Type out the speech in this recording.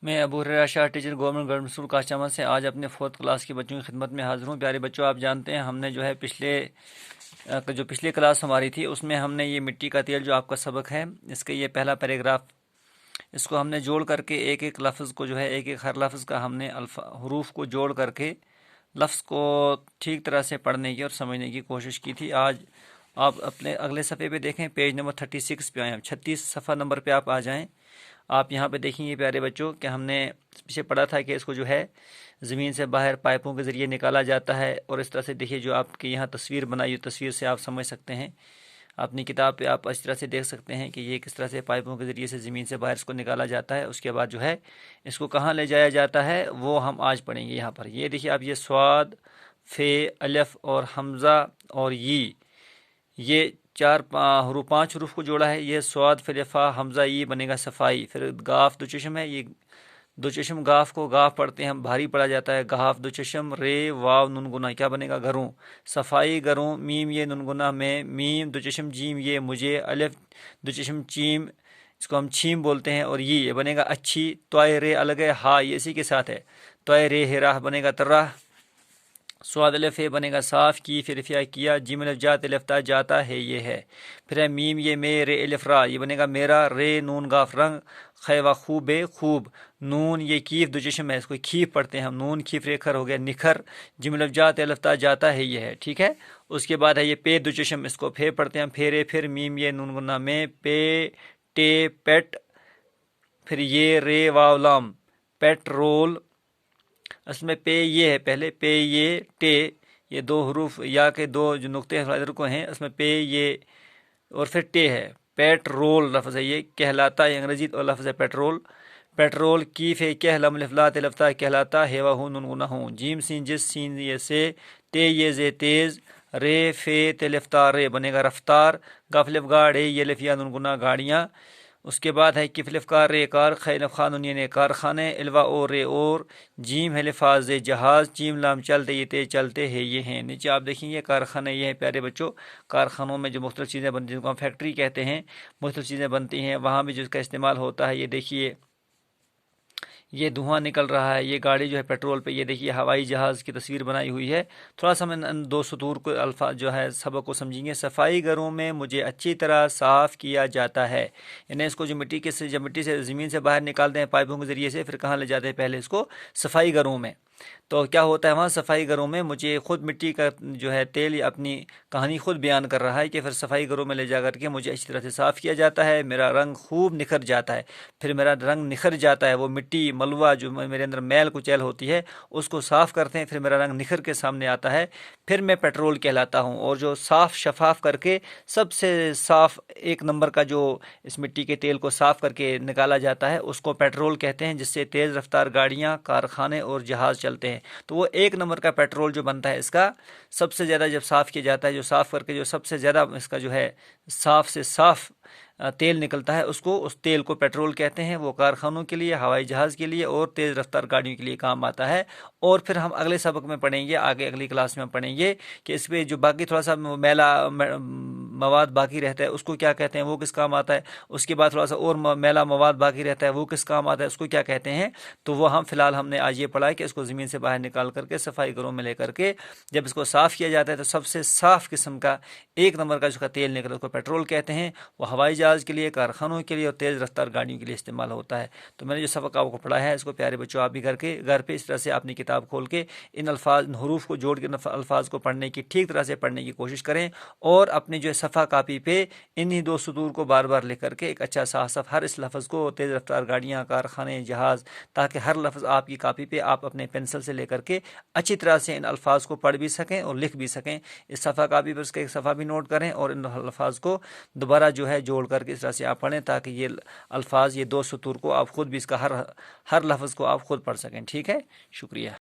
میں ابو ہریرہ شاہ teacher government school کاشتمہ سے آج اپنے 4th کلاس کے بچوں کی خدمت میں حاضر ہوں۔ پیارے بچوں، آپ جانتے ہیں ہم نے جو ہے پچھلی کلاس ہماری تھی، اس میں ہم نے یہ مٹی کا تیل جو آپ کا سبق ہے، اس کا یہ پہلا پیراگراف، اس کو ہم نے جوڑ کر کے ایک ایک لفظ کو جو ہے ہر لفظ کا ہم نے حروف کو جوڑ کر کے لفظ کو ٹھیک طرح سے پڑھنے کی اور سمجھنے کی کوشش کی تھی۔ آج آپ اپنے اگلے صفحے پہ دیکھیں، پیج نمبر 36 پہ آئیں، 36 صفحہ نمبر پہ آپ آ جائیں۔ آپ یہاں پہ دیکھیں گے پیارے بچوں کہ ہم نے پیچھے پڑھا تھا کہ اس کو جو ہے زمین سے باہر پائپوں کے ذریعے نکالا جاتا ہے، اور اس طرح سے دیکھیے جو آپ کے یہاں تصویر بنائی، تصویر سے آپ سمجھ سکتے ہیں، اپنی کتاب پہ آپ اس طرح سے دیکھ سکتے ہیں کہ یہ کس طرح سے پائپوں کے ذریعے سے زمین سے باہر اس کو نکالا جاتا ہے۔ اس کے بعد جو ہے اس کو کہاں لے جایا جاتا ہے وہ ہم آج پڑھیں گے۔ یہاں پر یہ دیکھیے آپ، یہ صاد، فے، الف اور حمزہ اور یہ پانچ حروف کو جوڑا ہے۔ یہ صاد فے فا حمزہ ای بنے گا صفائی۔ پھر گاف دو چشم ہے، یہ دو چشم گاف کو گاف پڑھتے ہیں ہم، بھاری پڑھا جاتا ہے، گاف دو چشم، رے واو نون گنا کیا بنے گا گھروں، صفائی گھروں، میم یہ نون گنا میں، میم دو چشم جیم یہ مجھے، الف دو چشم چیم اس کو ہم چھیم بولتے ہیں، اور یہ بنے گا اچھی، توائے رے الگ ہے، ہا یہ اسی کے ساتھ ہے، توائے رے ہراہ بنے گا تراہ، سواد الف ہے بنے گا صاف، کی پھر فیا کیا، جیم الف جات الفتا جاتا ہے یہ ہے، پھر ہے میم یہ میں، رے الف را یہ بنے گا میرا، رے نون گاف رنگ، خے و خوب خوب، نون یہ کیف دو چشم ہے، اس کو کھیف پڑھتے ہیں ہم، نون کھیف ریکھر ہو گیا نکھر، جیم الف جات الفتا جاتا ہے یہ ہے، ٹھیک ہے۔ اس کے بعد ہے یہ پے دو چشم، اس کو پھے پڑھتے ہیں ہم، پھیرے پھر، میم یہ نون گنا میں، پے ٹے پیٹ، پھر یہ رے واو لام، پیٹرول، اصل میں پے یہ ہے پہلے، پے یہ ٹے، یہ دو حروف یا کے دو جو نقطے ادھر کو ہیں، اس میں پے یہ اور پھر ٹے ہے، پیٹرول لفظ ہے، یہ کہلاتا ہے، انگریزی لفظ ہے پیٹرول، پیٹرول کی فے کہ لم لفلات لفتا کہلاتا ہے، وہ نون گنا ہوں، جیم سین جس سین یہ سے، تے یہ زے تیز، رے فے تلفتا رے بنے گا رفتار، گف لف گاڑے یہ لفیا نون گنا گاڑیاں، اس کے بعد ہے کفلف کار رے کار، خیلف خانون یعنی کارخانے، الوا او رے اور، جیم حلفاظ جہاز، چیم لام چلتے یہ تے چلتے ہے یہ ہیں۔ نیچے آپ دیکھیں گے کارخانے یہ ہیں پیارے بچوں، کارخانوں میں جو مختلف چیزیں بنتی ہیں، جن کو ہم فیکٹری کہتے ہیں، مختلف چیزیں بنتی ہیں، وہاں بھی جس کا استعمال ہوتا ہے۔ یہ دیکھیے یہ دھواں نکل رہا ہے، یہ گاڑی جو ہے پیٹرول پہ، یہ دیکھیے ہوائی جہاز کی تصویر بنائی ہوئی ہے۔ تھوڑا سا میں ان دو سطور کو الفاظ جو ہے سبق کو سمجھیں گے۔ صفائی گھروں میں مجھے اچھی طرح صاف کیا جاتا ہے، یعنی اس کو جو مٹی سے زمین سے باہر نکالتے ہیں پائپوں کے ذریعے سے، پھر کہاں لے جاتے ہیں پہلے اس کو صفائی گھروں میں، تو کیا ہوتا ہے وہاں صفائی گھروں میں مجھے خود مٹی کا جو ہے تیل اپنی کہانی خود بیان کر رہا ہے کہ پھر صفائی گھروں میں لے جا کر کے مجھے اچھی طرح سے صاف کیا جاتا ہے، میرا رنگ خوب نکھر جاتا ہے، پھر میرا رنگ نکھر جاتا ہے، وہ مٹی ملوا جو میرے اندر میل کچیل ہوتی ہے اس کو صاف کرتے ہیں، پھر میرا رنگ نکھر کے سامنے آتا ہے، پھر میں پیٹرول کہلاتا ہوں، اور جو صاف شفاف کر کے سب سے صاف ایک نمبر کا جو اس مٹی کے تیل کو صاف کر کے نکالا جاتا ہے اس کو پیٹرول کہتے ہیں، جس سے تیز رفتار گاڑیاں، کارخانے اور جہاز چلتے ہیں، تو وہ ایک نمبر کا پیٹرول جو بنتا ہے اس کا سب سے زیادہ جب صاف کیا جاتا ہے، جو صاف کر کے جو سب سے زیادہ اس کا جو ہے صاف سے صاف تیل نکلتا ہے، اس تیل کو پیٹرول کہتے ہیں، وہ کارخانوں کے لیے، ہوائی جہاز کے لیے اور تیز رفتار گاڑیوں کے لیے کام آتا ہے۔ اور پھر ہم اگلے سبق میں پڑھیں گے، آگے اگلی کلاس میں ہم پڑھیں گے کہ اس پہ جو باقی تھوڑا سا میلا مواد باقی رہتا ہے اس کو کیا کہتے ہیں، وہ کس کام آتا ہے، اس کے بعد تھوڑا سا اور میلا مواد باقی رہتا ہے وہ کس کام آتا ہے، اس کو کیا کہتے ہیں، تو وہ فی الحال ہم نے آج یہ پڑھا ہے کہ اس کو زمین سے باہر نکال کر کے صفائی گھروں میں لے کر کے جب اس کو صاف کیا جاتا ہے تو سب سے صاف قسم کا ایک نمبر کا جو کا تیل نکلتا ہے اس کو پیٹرول کہتے ہیں، وہ ہوائی جہاز کے لیے، کارخانوں کے لیے اور تیز رفتار گاڑیوں کے لیے استعمال ہوتا ہے۔ تو میں نے جو سبق آپ کو پڑھا ہے اس کو پیارے بچوں آپ بھی گھر پہ اس طرح سے اپنی کتاب کھول کے ان حروف کو جوڑ کے الفاظ کو پڑھنے کی ٹھیک طرح سے پڑھنے کی کوشش کریں، اور اپنی جو صفحہ کاپی پہ انہی دو سطور کو بار بار لکھ کر کے ایک اچھا صاف ہر اس لفظ کو، تیز رفتار گاڑیاں، کارخانے، جہاز، تاکہ ہر لفظ آپ کی کاپی پہ آپ اپنے پنسل سے لے کر کے اچھی طرح سے ان الفاظ کو پڑھ بھی سکیں اور لکھ بھی سکیں۔ اس صفحہ کاپی پر اس کا ایک صفحہ بھی نوٹ کریں اور ان الفاظ کو دوبارہ جو ہے جوڑ کر کے اس طرح سے آپ پڑھیں تاکہ یہ الفاظ، یہ دو سطور کو آپ خود بھی اس کا ہر لفظ کو آپ خود پڑھ سکیں، ٹھیک ہے، شکریہ۔